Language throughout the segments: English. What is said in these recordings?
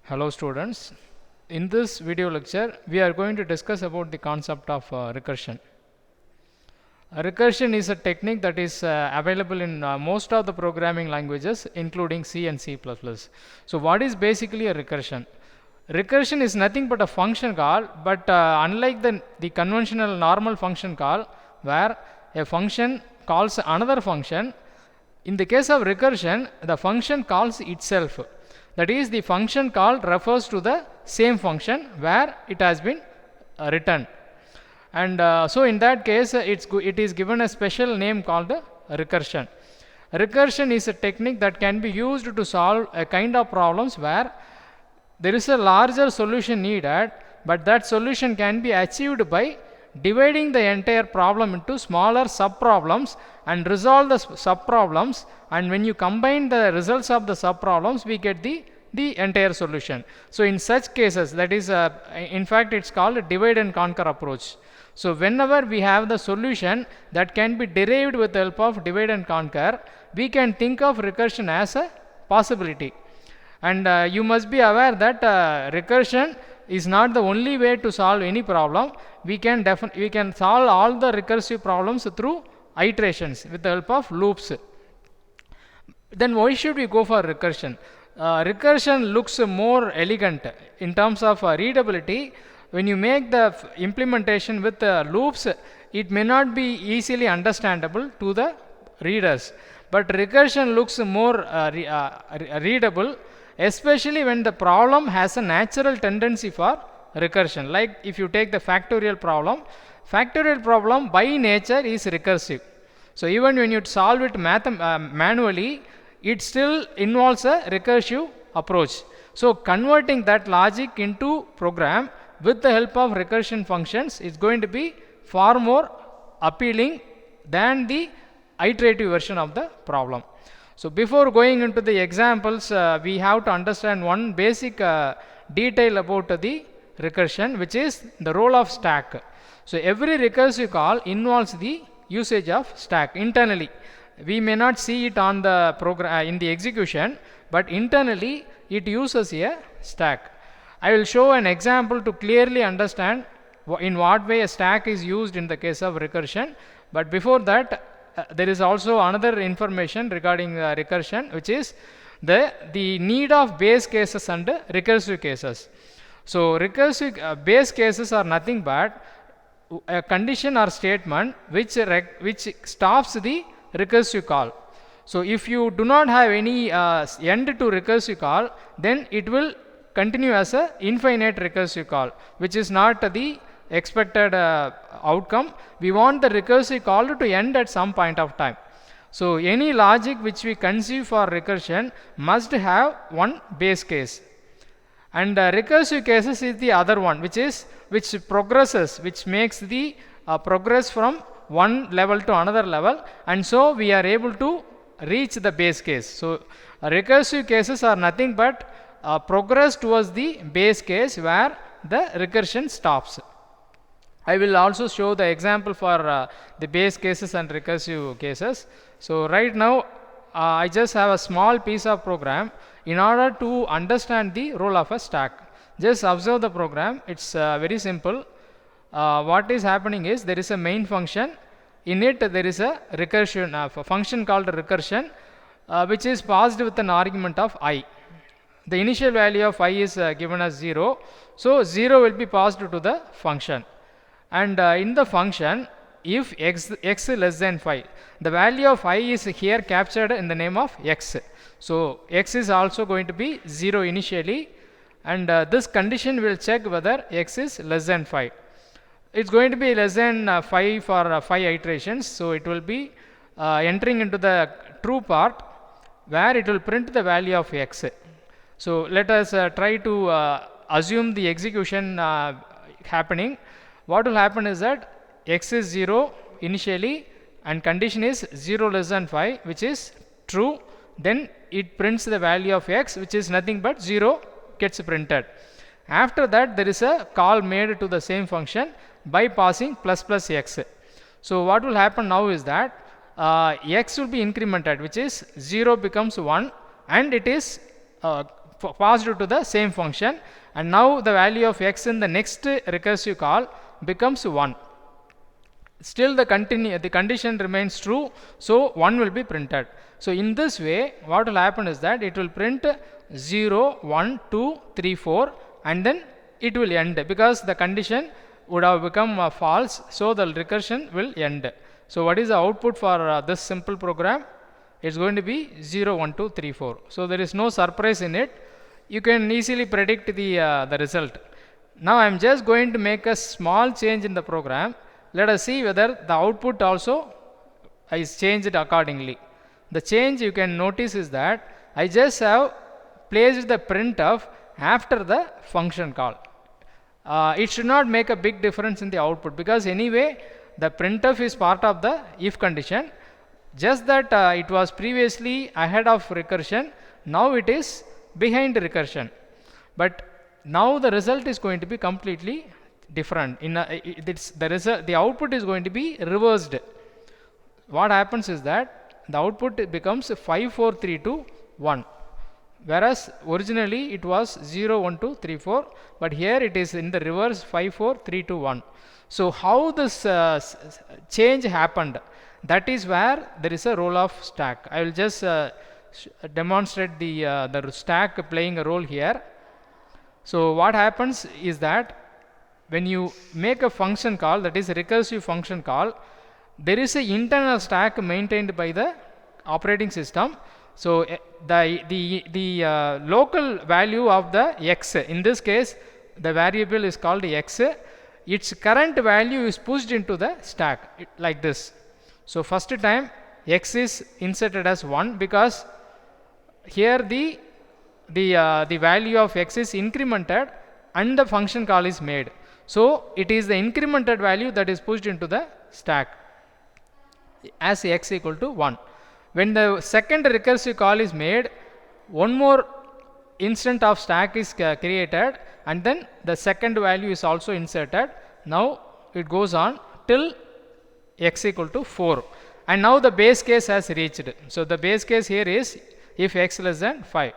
Hello students, in this video lecture we are going to discuss about the concept of recursion. Recursion is a technique that is available in most of the programming languages including C and C++. So what is basically a recursion? Recursion is nothing but a function call, but unlike the conventional normal function call where a function calls another function, in the case of recursion the function calls itself. That is, the function call refers to the same function where it has been written, and so in that case it is given a special name called recursion. Recursion is a technique that can be used to solve a kind of problems where there is a larger solution needed, but that solution can be achieved by dividing the entire problem into smaller sub-problems and resolve the sub-problems, and when you combine the results of the sub-problems we get the entire solution. So in such cases, that is in fact it's called a divide and conquer approach. So whenever we have the solution that can be derived with the help of divide and conquer, we can think of recursion as a possibility. And you must be aware that recursion is not the only way to solve any problem. We can solve all the recursive problems through iterations with the help of loops. Then why should we go for recursion? Recursion looks more elegant in terms of readability. When you make the implementation with loops, it may not be easily understandable to the readers, but recursion looks more readable, especially when the problem has a natural tendency for recursion. Like if you take the factorial problem by nature is recursive. So even when you solve it manually, it still involves a recursive approach. So converting that logic into program with the help of recursion functions is going to be far more appealing than the iterative version of the problem. So before going into the examples, we have to understand one basic detail about the recursion, which is the role of stack. So every recursive call involves the usage of stack internally. We may not see it on the program in the execution, but internally it uses a stack. I will show an example to clearly understand in what way a stack is used in the case of recursion. But before that, there is also another information regarding recursion, which is the need of base cases and recursive cases. So recursive base cases are nothing but a condition or statement which stops the recursive call. So if you do not have any end to recursive call, then it will continue as a infinite recursive call, which is not the expected outcome. We want the recursive call to end at some point of time. So any logic which we conceive for recursion must have one base case, and recursive cases is the other one, which progresses, which makes the progress from one level to another level, and so we are able to reach the base case. So recursive cases are nothing but progress towards the base case where the recursion stops. I will also show the example for the base cases and recursive cases. So right now I just have a small piece of program in order to understand the role of a stack. Just observe the program. It's very simple. What is happening is there is a main function. In it there is a recursion a function called recursion, which is passed with an argument of I. The initial value of I is given as 0, so 0 will be passed to the function, and in the function, if x less than 5, the value of I is here captured in the name of x. So x is also going to be 0 initially, and this condition will check whether x is less than 5. It's going to be less than 5 for 5 iterations, so it will be entering into the true part where it will print the value of x. So let us try to assume the execution happening. What will happen is that x is 0 initially and condition is 0 less than 5, which is true. Then it prints the value of x, which is nothing but 0 gets printed. After that there is a call made to the same function by passing plus x. So what will happen now is that x will be incremented, which is 0 becomes 1, and it is passed to the same function, and now the value of x in the next recursive call becomes 1. Still the condition remains true, so 1 will be printed. So in this way, what will happen is that it will print 0, 1, 2, 3, 4, and then it will end, because the condition would have become false, so the recursion will end. So what is the output for this simple program? It's going to be 0, 1, 2, 3, 4. So there is no surprise in it. You can easily predict the result. Now I am just going to make a small change in the program. Let us see whether the output also is changed accordingly. The change you can notice is that I just have placed the printf after the function call. It should not make a big difference in the output, because anyway the printf is part of the if condition, just that it was previously ahead of recursion, now it is behind recursion. But now the result is going to be completely different. The output is going to be reversed. What happens is that the output becomes 5, 4, 3, 2, 1, whereas originally it was 0, 1, 2, 3, 4, but here it is in the reverse 5, 4, 3, 2, 1. So how this change happened, that is where there is a role of stack. I will just demonstrate the stack playing a role here. So what happens is that when you make a function call, that is a recursive function call, there is an internal stack maintained by the operating system. So the local value of the x, in this case the variable is called x, its current value is pushed into the stack like this. So first time x is inserted as 1, because here the value of x is incremented and the function call is made. So it is the incremented value that is pushed into the stack as x equal to 1. When the second recursive call is made, one more instant of stack is created, and then the second value is also inserted. Now it goes on till x equal to 4, and now the base case has reached. So the base case here is if x less than 5,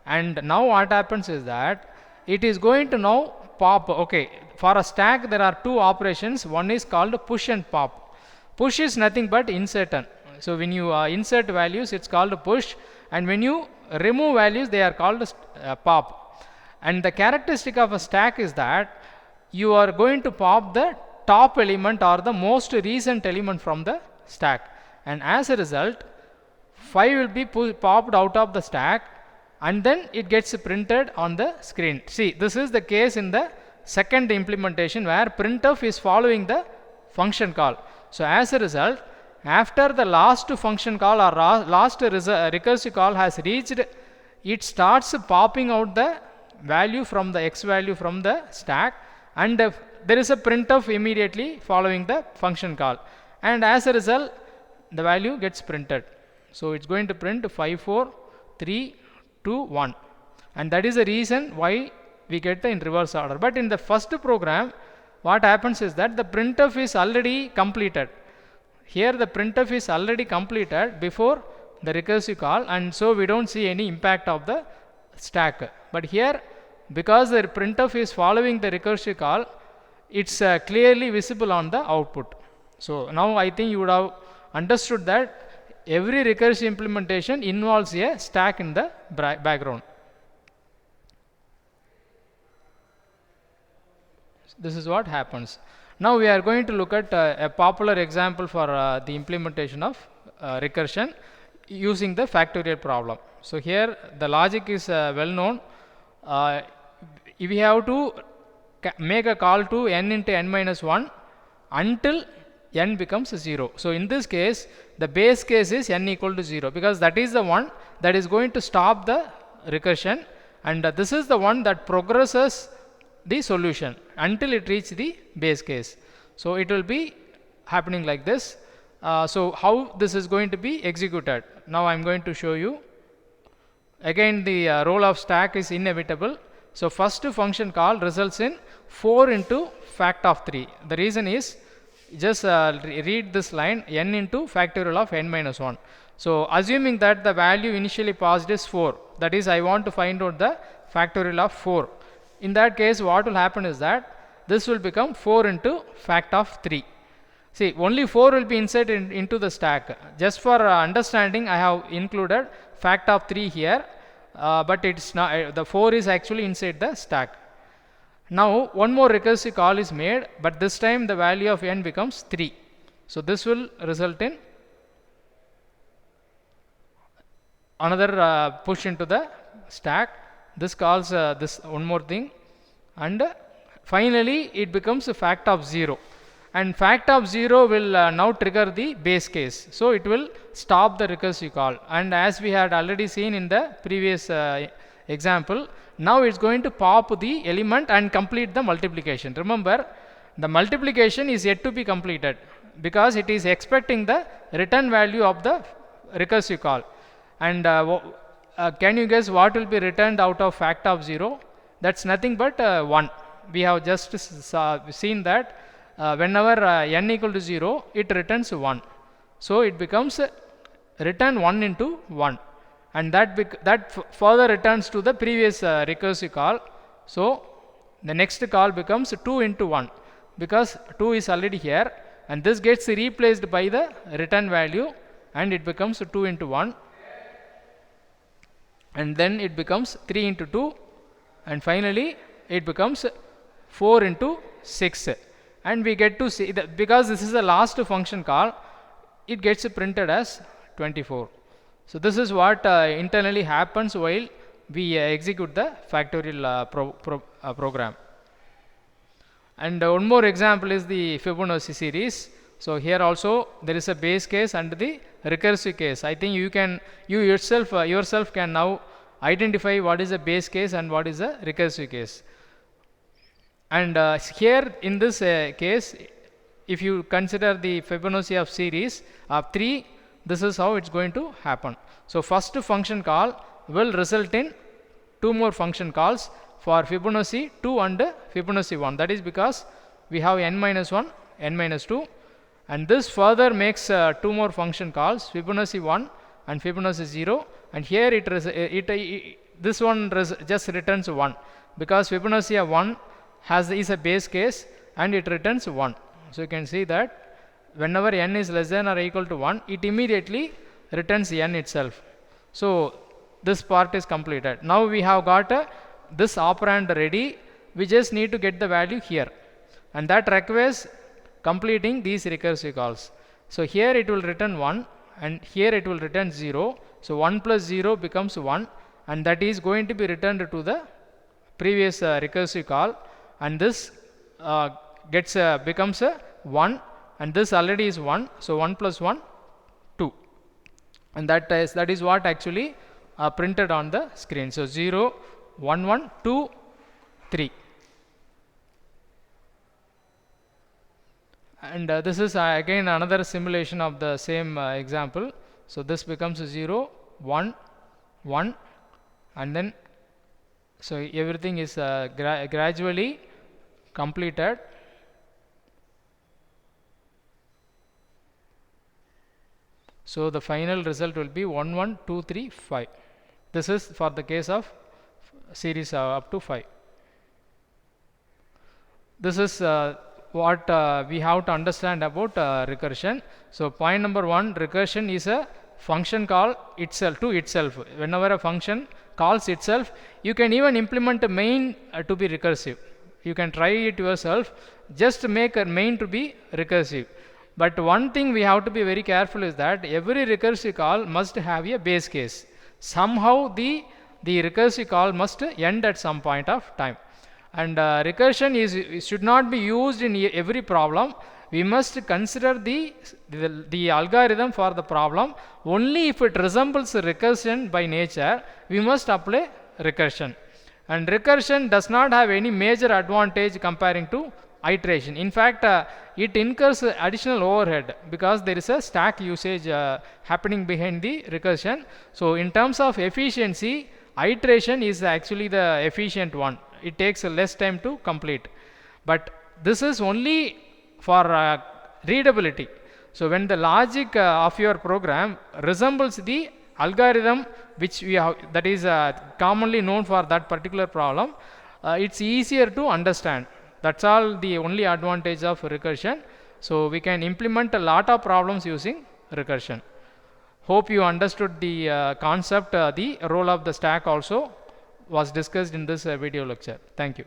and now what happens is that it is going to now pop. Okay, for a stack there are two operations. One is called push and pop. Push is nothing but insertion. So when you insert values, it's called push, and when you remove values, they are called pop. And the characteristic of a stack is that you are going to pop the top element or the most recent element from the stack, and as a result 5 will be popped out of the stack, and then it gets printed on the screen. See, this is the case in the second implementation where printf is following the function call. So as a result, after the last function call or last recursive call has reached, it starts popping out the value from the x value from the stack, and there is a printf immediately following the function call, and as a result the value gets printed. So it's going to print 5, 4, 3, 2, 1, and that is the reason why we get the in reverse order. But in the first program, what happens is that the printf is already completed. Here the printf is already completed before the recursive call, and so we don't see any impact of the stack. But here, because the printf is following the recursive call, it's clearly visible on the output. So now I think you would have understood that every recursive implementation involves a stack in the background. This is what happens. Now we are going to look at a popular example for the implementation of recursion using the factorial problem. So here the logic is well known. If we have to make a call to n into n minus 1 until n becomes 0. So in this case the base case is n equal to 0, because that is the one that is going to stop the recursion, and this is the one that progresses the solution until it reaches the base case. So it will be happening like this. So how this is going to be executed? Now I am going to show you. Again the role of stack is inevitable. So first function call results in 4 into fact of 3. The reason is, just read this line, n into factorial of n minus 1. So assuming that the value initially passed is 4, that is I want to find out the factorial of 4. In that case what will happen is that this will become 4 into fact of 3. See, only 4 will be inserted into the stack. Just for understanding, I have included fact of 3 here, but it's not, the 4 is actually inside the stack. Now one more recursive call is made, but this time the value of n becomes 3. So this will result in another push into the stack. This calls this one more thing, and finally it becomes a fact of 0, and fact of 0 will now trigger the base case, so it will stop the recursive call. And as we had already seen in the previous example, now it's going to pop the element and complete the multiplication. Remember, the multiplication is yet to be completed because it is expecting the return value of the recursive call. And can you guess what will be returned out of fact of 0? That's nothing but 1. We have just seen that whenever n equal to 0, it returns 1. So it becomes return 1 into 1, and that further returns to the previous recursive call. So the next call becomes 2 into 1, because 2 is already here, and this gets replaced by the return value, and it becomes 2 into 1, and then it becomes 3 into 2, and finally it becomes 4 into 6. And we get to see that because this is the last function call, it gets printed as 24. So this is what internally happens while we execute the factorial program. And one more example is the Fibonacci series. So here also there is a base case and the recursive case. I think you yourself can now identify what is a base case and what is a recursive case. And here in this case, if you consider the Fibonacci of series of 3, this is how it's going to happen. So first function call will result in 2 more function calls for Fibonacci 2 and Fibonacci 1. That is because we have n minus 1, n minus 2, and this further makes 2 more function calls, Fibonacci 1 and Fibonacci 0, and here this one just returns 1, because Fibonacci of 1 is a base case and it returns 1. So you can see that whenever n is less than or equal to 1, it immediately returns n itself. So this part is completed. Now we have got this operand ready. We just need to get the value here, and that requires completing these recursive calls. So here it will return 1, and here it will return 0. So 1 plus 0 becomes 1, and that is going to be returned to the previous recursive call, and this becomes 1, and this already is 1. So 1 plus 1, 2, and that is what actually printed on the screen. So 0, 1, 1, 2, 3. And this is again another simulation of the same example. So this becomes 0, 1, 1, and then so everything is gradually completed. So the final result will be 1, 1, 2, 3, 5. This is for the case of series up to 5. This is what we have to understand about recursion. So point number 1, recursion is a function call itself to itself. Whenever a function calls itself, you can even implement a main to be recursive. You can try it yourself, just make a main to be recursive. But one thing we have to be very careful is that every recursive call must have a base case. Somehow the recursive call must end at some point of time. And recursion should not be used in every problem. We must consider the algorithm for the problem. Only if it resembles recursion by nature, we must apply recursion. And recursion does not have any major advantage comparing to iteration. In fact, it incurs additional overhead because there is a stack usage happening behind the recursion. So in terms of efficiency, iteration is actually the efficient one. It takes less time to complete, but this is only for readability. So when the logic of your program resembles the algorithm which we have, that is commonly known for that particular problem, it's easier to understand. That's all the only advantage of recursion. So we can implement a lot of problems using recursion. Hope you understood the concept. The role of the stack also was discussed in this video lecture. Thank you.